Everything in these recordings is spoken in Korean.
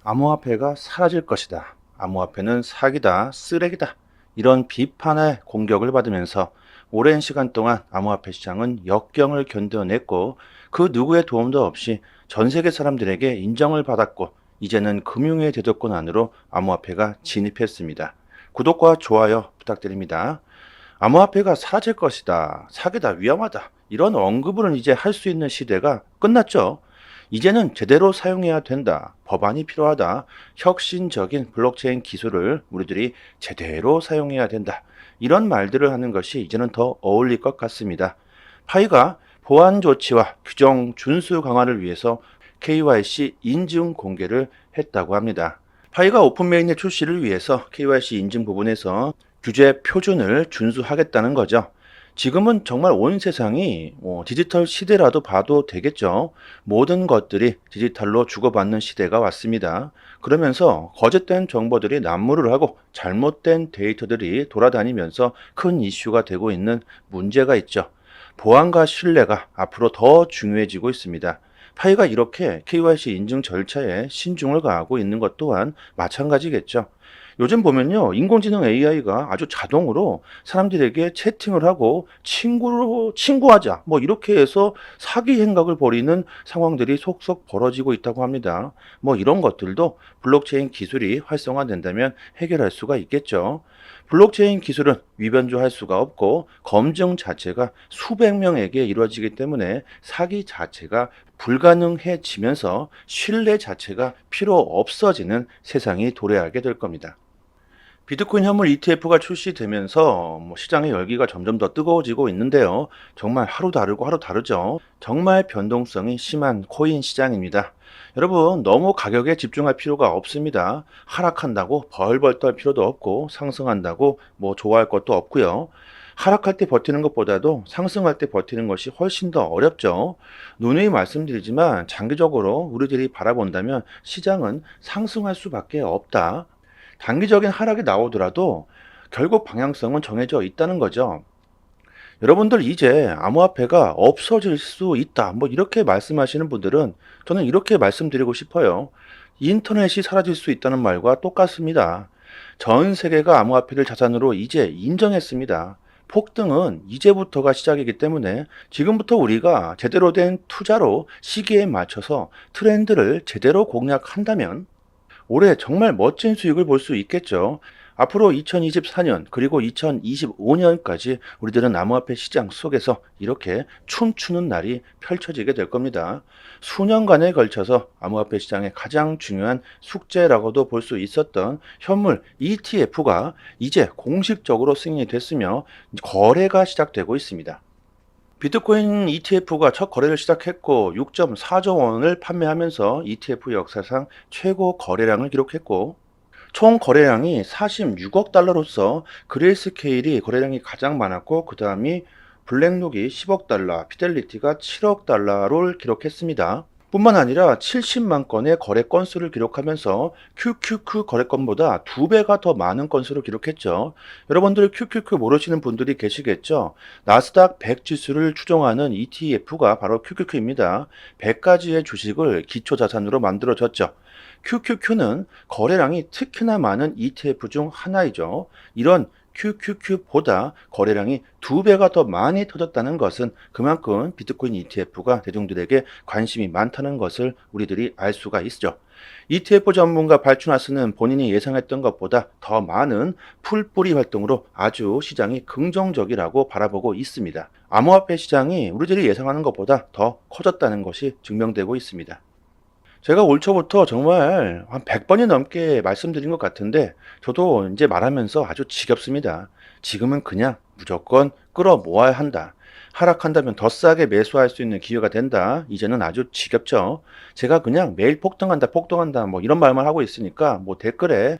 암호화폐가 사라질 것이다. 암호화폐는 사기다, 쓰레기다. 이런 비판의 공격을 받으면서 오랜 시간 동안 암호화폐 시장은 역경을 견뎌냈고 그 누구의 도움도 없이 전 세계 사람들에게 인정을 받았고 이제는 금융의 대적권 안으로 암호화폐가 진입했습니다. 구독과 좋아요 부탁드립니다. 암호화폐가 사라질 것이다. 사기다. 위험하다. 이런 언급을 이제 할 수 있는 시대가 끝났죠. 이제는 제대로 사용해야 된다. 법안이 필요하다. 혁신적인 블록체인 기술을 우리들이 제대로 사용해야 된다. 이런 말들을 하는 것이 이제는 더 어울릴 것 같습니다. 파이가 보안 조치와 규정 준수 강화를 위해서 KYC 인증 공개를 했다고 합니다. 파이가 오픈메인의 출시를 위해서 KYC 인증 부분에서 규제 표준을 준수하겠다는 거죠. 지금은 정말 온 세상이 디지털 시대라도 봐도 되겠죠. 모든 것들이 디지털로 주고받는 시대가 왔습니다. 그러면서 거짓된 정보들이 난무를 하고 잘못된 데이터들이 돌아다니면서 큰 이슈가 되고 있는 문제가 있죠. 보안과 신뢰가 앞으로 더 중요해지고 있습니다. 파이가 이렇게 KYC 인증 절차에 신중을 가하고 있는 것 또한 마찬가지겠죠. 요즘 보면요, 인공지능 AI가 아주 자동으로 사람들에게 채팅을 하고 친구하자, 뭐 이렇게 해서 사기 행각을 벌이는 상황들이 속속 벌어지고 있다고 합니다. 뭐 이런 것들도 블록체인 기술이 활성화된다면 해결할 수가 있겠죠. 블록체인 기술은 위변조할 수가 없고 검증 자체가 수백 명에게 이루어지기 때문에 사기 자체가 불가능해지면서 신뢰 자체가 필요 없어지는 세상이 도래하게 될 겁니다. 비트코인 현물 ETF가 출시되면서 시장의 열기가 점점 더 뜨거워지고 있는데요. 정말 하루 다르고 하루 다르죠. 정말 변동성이 심한 코인 시장입니다. 여러분, 너무 가격에 집중할 필요가 없습니다. 하락한다고 벌벌 떨 필요도 없고 상승한다고 좋아할 것도 없고요. 하락할 때 버티는 것보다도 상승할 때 버티는 것이 훨씬 더 어렵죠. 누누이 말씀드리지만 장기적으로 우리들이 바라본다면 시장은 상승할 수밖에 없다. 단기적인 하락이 나오더라도 결국 방향성은 정해져 있다는 거죠. 여러분들 이제 암호화폐가 없어질 수 있다. 이렇게 말씀하시는 분들은 저는 이렇게 말씀드리고 싶어요. 인터넷이 사라질 수 있다는 말과 똑같습니다. 전 세계가 암호화폐를 자산으로 이제 인정했습니다. 폭등은 이제부터가 시작이기 때문에 지금부터 우리가 제대로 된 투자로 시기에 맞춰서 트렌드를 제대로 공략한다면 올해 정말 멋진 수익을 볼 수 있겠죠. 앞으로 2024년 그리고 2025년까지 우리들은 암호화폐 시장 속에서 이렇게 춤추는 날이 펼쳐지게 될 겁니다. 수년간에 걸쳐서 암호화폐 시장의 가장 중요한 숙제라고도 볼 수 있었던 현물 ETF가 이제 공식적으로 승인이 됐으며 거래가 시작되고 있습니다. 비트코인 ETF가 첫 거래를 시작했고 6.4조 원을 판매하면서 ETF 역사상 최고 거래량을 기록했고 총 거래량이 46억 달러로서 그레이스케일이 거래량이 가장 많았고 그 다음이 블랙록이 10억 달러, 피델리티가 7억 달러를 기록했습니다. 뿐만 아니라 70만 건의 거래 건수를 기록하면서 QQQ 거래 건보다 2배가 더 많은 건수를 기록했죠. 여러분들 QQQ 모르시는 분들이 계시겠죠. 나스닥 100 지수를 추종하는 ETF가 바로 QQQ입니다. 100가지의 주식을 기초자산으로 만들어졌죠. QQQ는 거래량이 특히나 많은 ETF 중 하나이죠. 이런 QQQ보다 거래량이 2배가 더 많이 터졌다는 것은 그만큼 비트코인 ETF가 대중들에게 관심이 많다는 것을 우리들이 알 수가 있죠. ETF 전문가 발주나스는 본인이 예상했던 것보다 더 많은 풀뿌리 활동으로 아주 시장이 긍정적이라고 바라보고 있습니다. 암호화폐 시장이 우리들이 예상하는 것보다 더 커졌다는 것이 증명되고 있습니다. 제가 올 초부터 정말 한 100번이 넘게 말씀드린 것 같은데 저도 이제 말하면서 아주 지겹습니다. 지금은 그냥 무조건 끌어모아야 한다. 하락한다면 더 싸게 매수할 수 있는 기회가 된다. 이제는 아주 지겹죠. 제가 그냥 매일 폭등한다, 폭등한다, 이런 말만 하고 있으니까 댓글에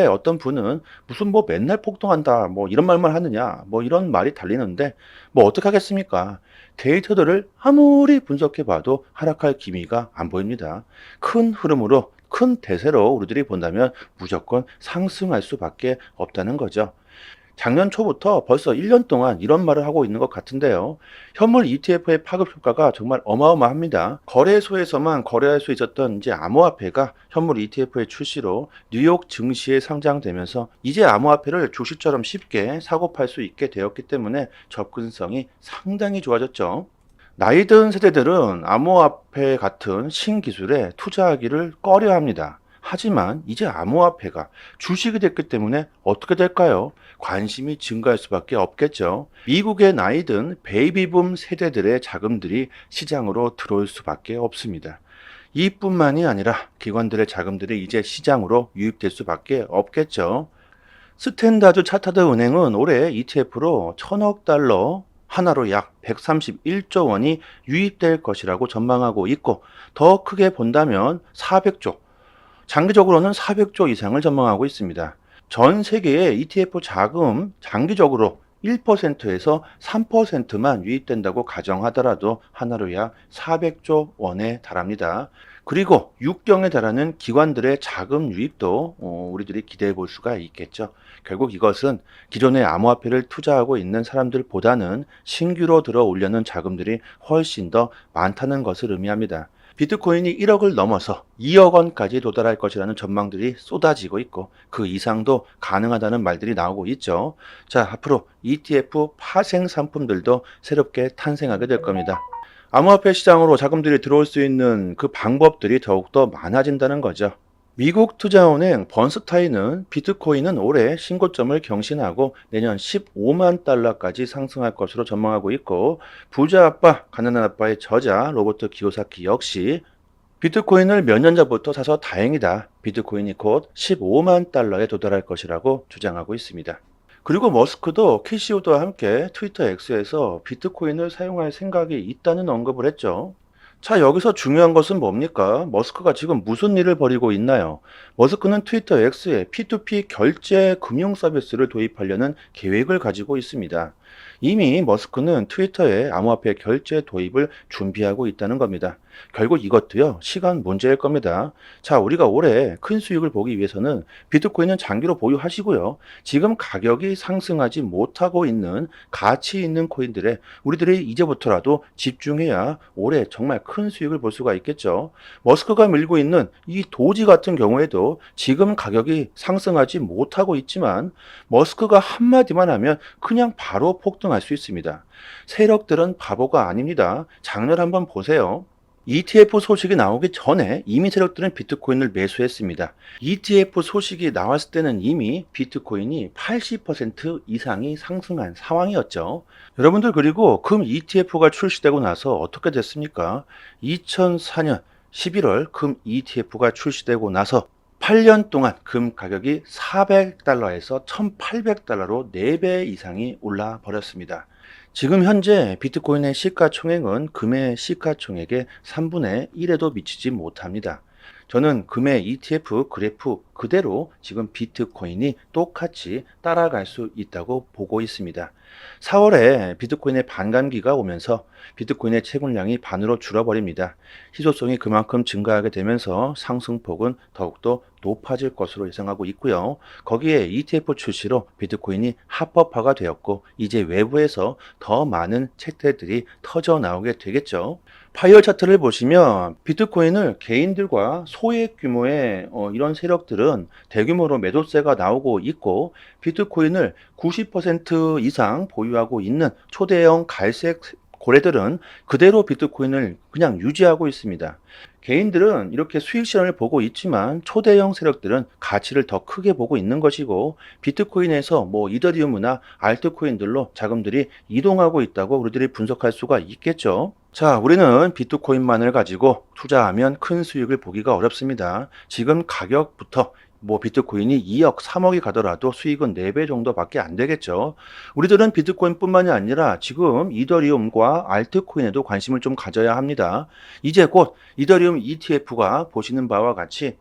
어떤 분은 무슨 맨날 폭등한다, 이런 말만 하느냐, 이런 말이 달리는데 어떡하겠습니까? 데이터들을 아무리 분석해 봐도 하락할 기미가 안 보입니다. 큰 흐름으로 큰 대세로 우리들이 본다면 무조건 상승할 수밖에 없다는 거죠. 작년 초부터 벌써 1년 동안 이런 말을 하고 있는 것 같은데요. 현물 ETF의 파급 효과가 정말 어마어마합니다. 거래소에서만 거래할 수 있었던 이제 암호화폐가 현물 ETF의 출시로 뉴욕 증시에 상장되면서 이제 암호화폐를 주식처럼 쉽게 사고 팔 수 있게 되었기 때문에 접근성이 상당히 좋아졌죠. 나이 든 세대들은 암호화폐 같은 신기술에 투자하기를 꺼려 합니다. 하지만 이제 암호화폐가 주식이 됐기 때문에 어떻게 될까요? 관심이 증가할 수밖에 없겠죠. 미국의 나이 든 베이비붐 세대들의 자금들이 시장으로 들어올 수밖에 없습니다. 이뿐만이 아니라 기관들의 자금들이 이제 시장으로 유입될 수밖에 없겠죠. 스탠다드 차타드 은행은 올해 ETF로 1000억 달러 하나로 약 131조 원이 유입될 것이라고 전망하고 있고 더 크게 본다면 400조, 장기적으로는 400조 이상을 전망하고 있습니다. 전 세계의 ETF 자금 장기적으로 1%에서 3%만 유입된다고 가정하더라도 하나로 약 400조 원에 달합니다. 그리고 6경에 달하는 기관들의 자금 유입도 우리들이 기대해 볼 수가 있겠죠. 결국 이것은 기존의 암호화폐를 투자하고 있는 사람들보다는 신규로 들어 올려는 자금들이 훨씬 더 많다는 것을 의미합니다. 비트코인이 1억을 넘어서 2억 원까지 도달할 것이라는 전망들이 쏟아지고 있고 그 이상도 가능하다는 말들이 나오고 있죠. 자, 앞으로 ETF 파생 상품들도 새롭게 탄생하게 될 겁니다. 암호화폐 시장으로 자금들이 들어올 수 있는 그 방법들이 더욱더 많아진다는 거죠. 미국 투자은행 번스타인은 비트코인은 올해 신고점을 경신하고 내년 15만 달러까지 상승할 것으로 전망하고 있고 부자 아빠, 가난한 아빠의 저자 로버트 기요사키 역시 비트코인을 몇 년 전부터 사서 다행이다. 비트코인이 곧 15만 달러에 도달할 것이라고 주장하고 있습니다. 그리고 머스크도 캐시우드와 함께 트위터 X에서 비트코인을 사용할 생각이 있다는 언급을 했죠. 자, 여기서 중요한 것은 뭡니까? 머스크가 지금 무슨 일을 벌이고 있나요? 머스크는 트위터 X에 P2P 결제 금융 서비스를 도입하려는 계획을 가지고 있습니다. 이미 머스크는 트위터에 암호화폐 결제 도입을 준비하고 있다는 겁니다. 결국 이것도요, 시간 문제일 겁니다. 자, 우리가 올해 큰 수익을 보기 위해서는 비트코인은 장기로 보유하시고요. 지금 가격이 상승하지 못하고 있는 가치 있는 코인들에 우리들이 이제부터라도 집중해야 올해 정말 큰 수익을 볼 수가 있겠죠. 머스크가 밀고 있는 이 도지 같은 경우에도 지금 가격이 상승하지 못하고 있지만 머스크가 한마디만 하면 그냥 바로 폭등할 수 있습니다. 세력들은 바보가 아닙니다. 장을 한번 보세요. ETF 소식이 나오기 전에 이미 세력들은 비트코인을 매수했습니다. ETF 소식이 나왔을 때는 이미 비트코인이 80% 이상이 상승한 상황이었죠. 여러분들 그리고 금 ETF가 출시되고 나서 어떻게 됐습니까? 2004년 11월 금 ETF가 출시되고 나서 8년 동안 금 가격이 400달러에서 1800달러로 4배 이상이 올라 버렸습니다. 지금 현재 비트코인의 시가총액은 금의 시가총액의 3분의 1에도 미치지 못합니다. 저는 금의 ETF 그래프 그대로 지금 비트코인이 똑같이 따라갈 수 있다고 보고 있습니다. 4월에 비트코인의 반감기가 오면서 비트코인의 채굴량이 반으로 줄어버립니다. 희소성이 그만큼 증가하게 되면서 상승폭은 더욱더 높아질 것으로 예상하고 있고요. 거기에 ETF 출시로 비트코인이 합법화가 되었고 이제 외부에서 더 많은 채택들이 터져 나오게 되겠죠. 파이어 차트를 보시면 비트코인을 개인들과 소액 규모의 이런 세력들은 대규모로 매도세가 나오고 있고 비트코인을 90% 이상 보유하고 있는 초대형 갈색 고래들은 그대로 비트코인을 그냥 유지하고 있습니다. 개인들은 이렇게 수익 실현을 보고 있지만 초대형 세력들은 가치를 더 크게 보고 있는 것이고 비트코인에서 뭐 이더리움이나 알트코인들로 자금들이 이동하고 있다고 우리들이 분석할 수가 있겠죠. 자, 우리는 비트코인만을 가지고 투자하면 큰 수익을 보기가 어렵습니다. 지금 가격부터 뭐 비트코인이 2억, 3억이 가더라도 수익은 4배 정도밖에 안 되겠죠. 우리들은 비트코인뿐만이 아니라 지금 이더리움과 알트코인에도 관심을 좀 가져야 합니다. 이제 곧 이더리움 ETF가 보시는 바와 같이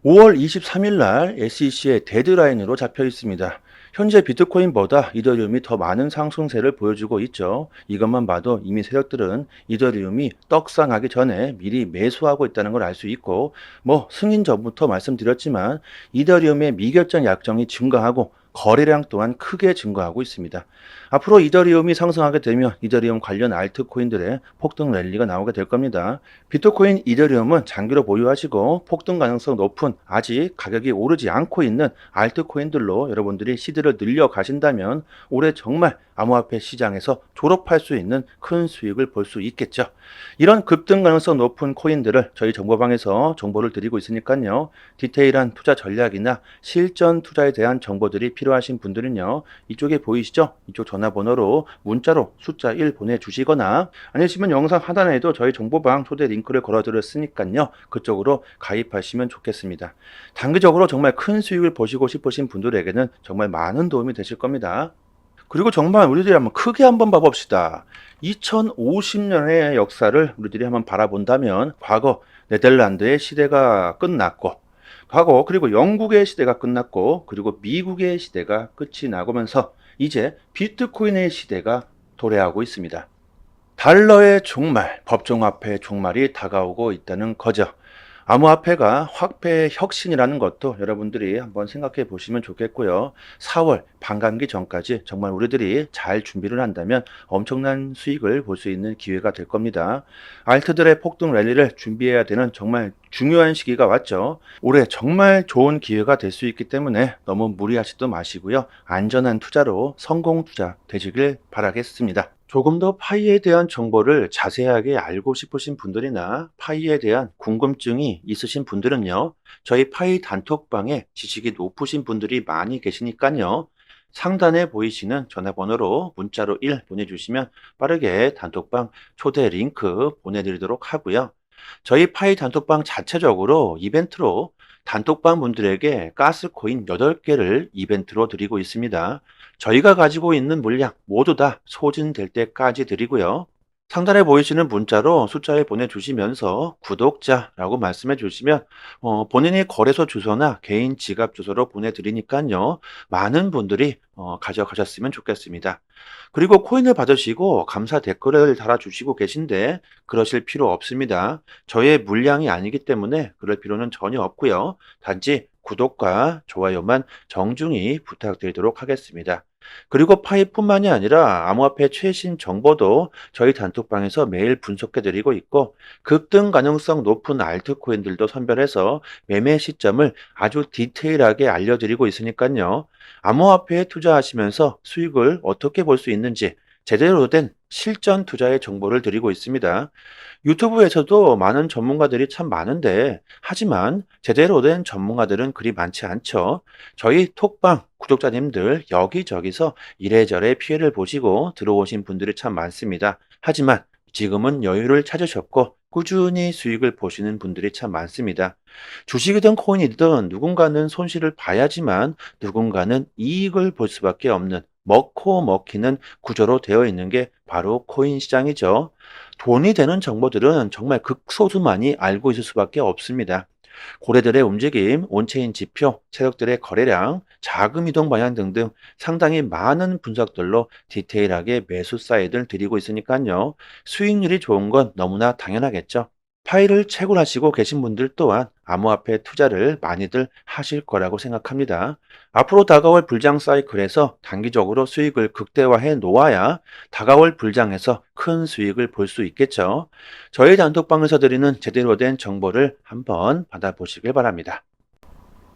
5월 23일 날 SEC의 데드라인으로 잡혀 있습니다. 현재 비트코인보다 이더리움이 더 많은 상승세를 보여주고 있죠. 이것만 봐도 이미 세력들은 이더리움이 떡상하기 전에 미리 매수하고 있다는 걸 알 수 있고 뭐 승인 전부터 말씀드렸지만 이더리움의 미결정 약정이 증가하고 거래량 또한 크게 증가하고 있습니다. 앞으로 이더리움이 상승하게 되면 이더리움 관련 알트코인들의 폭등 랠리가 나오게 될 겁니다. 비트코인, 이더리움은 장기로 보유하시고 폭등 가능성 높은 아직 가격이 오르지 않고 있는 알트코인들로 여러분들이 시드를 늘려 가신다면 올해 정말 암호화폐 시장에서 졸업할 수 있는 큰 수익을 볼 수 있겠죠. 이런 급등 가능성 높은 코인들을 저희 정보방에서 정보를 드리고 있으니까요. 디테일한 투자 전략이나 실전 투자에 대한 정보들이 필요하신 분들은요. 이쪽에 보이시죠? 이쪽 전화번호로 문자로 숫자 1 보내주시거나 아니시면 영상 하단에도 저희 정보방 초대 링크를 걸어드렸으니까요. 그쪽으로 가입하시면 좋겠습니다. 단기적으로 정말 큰 수익을 보시고 싶으신 분들에게는 정말 많은 도움이 되실 겁니다. 그리고 정말 우리들이 한번 크게 한번 봐봅시다. 2050년의 역사를 우리들이 한번 바라본다면 과거 네덜란드의 시대가 끝났고 과거 그리고 영국의 시대가 끝났고 그리고 미국의 시대가 끝이 나고면서 이제 비트코인의 시대가 도래하고 있습니다. 달러의 종말, 법정화폐의 종말이 다가오고 있다는 거죠. 암호화폐가 화폐의 혁신이라는 것도 여러분들이 한번 생각해 보시면 좋겠고요. 4월 반감기 전까지 정말 우리들이 잘 준비를 한다면 엄청난 수익을 볼 수 있는 기회가 될 겁니다. 알트들의 폭등 랠리를 준비해야 되는 정말 중요한 시기가 왔죠. 올해 정말 좋은 기회가 될 수 있기 때문에 너무 무리하지도 마시고요. 안전한 투자로 성공 투자 되시길 바라겠습니다. 조금 더 파이에 대한 정보를 자세하게 알고 싶으신 분들이나 파이에 대한 궁금증이 있으신 분들은요, 저희 파이 단톡방에 지식이 높으신 분들이 많이 계시니까요, 상단에 보이시는 전화번호로 문자로 1 보내주시면 빠르게 단톡방 초대 링크 보내드리도록 하고요. 저희 파이 단톡방 자체적으로 이벤트로 단톡방 분들에게 가스코인 8개를 이벤트로 드리고 있습니다. 저희가 가지고 있는 물량 모두 다 소진될 때까지 드리고요. 상단에 보이시는 문자로 숫자를 보내주시면서 구독자라고 말씀해 주시면 본인의 거래소 주소나 개인 지갑 주소로 보내드리니까요. 많은 분들이 가져가셨으면 좋겠습니다. 그리고 코인을 받으시고 감사 댓글을 달아주시고 계신데 그러실 필요 없습니다. 저의 물량이 아니기 때문에 그럴 필요는 전혀 없고요. 단지 구독과 좋아요만 정중히 부탁드리도록 하겠습니다. 그리고 파이뿐만이 아니라 암호화폐 최신 정보도 저희 단톡방에서 매일 분석해 드리고 있고 급등 가능성 높은 알트코인들도 선별해서 매매 시점을 아주 디테일하게 알려드리고 있으니까요. 암호화폐에 투자하시면서 수익을 어떻게 볼 수 있는지 제대로 된 실전 투자의 정보를 드리고 있습니다. 유튜브에서도 많은 전문가들이 참 많은데 하지만 제대로 된 전문가들은 그리 많지 않죠. 저희 톡방 구독자님들 여기저기서 이래저래 피해를 보시고 들어오신 분들이 참 많습니다. 하지만 지금은 여유를 찾으셨고 꾸준히 수익을 보시는 분들이 참 많습니다. 주식이든 코인이든 누군가는 손실을 봐야지만 누군가는 이익을 볼 수밖에 없는 먹고 먹히는 구조로 되어 있는 게 바로 코인 시장이죠. 돈이 되는 정보들은 정말 극소수만이 알고 있을 수밖에 없습니다. 고래들의 움직임, 온체인 지표, 세력들의 거래량, 자금 이동 방향 등등 상당히 많은 분석들로 디테일하게 매수 사이드를 드리고 있으니까요. 수익률이 좋은 건 너무나 당연하겠죠. 파일을 채굴하시고 계신 분들 또한 암호화폐 투자를 많이들 하실 거라고 생각합니다. 앞으로 다가올 불장 사이클에서 단기적으로 수익을 극대화해 놓아야 다가올 불장에서 큰 수익을 볼 수 있겠죠. 저희 단톡방에서 드리는 제대로 된 정보를 한번 받아보시길 바랍니다.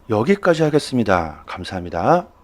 여기까지 하겠습니다. 감사합니다.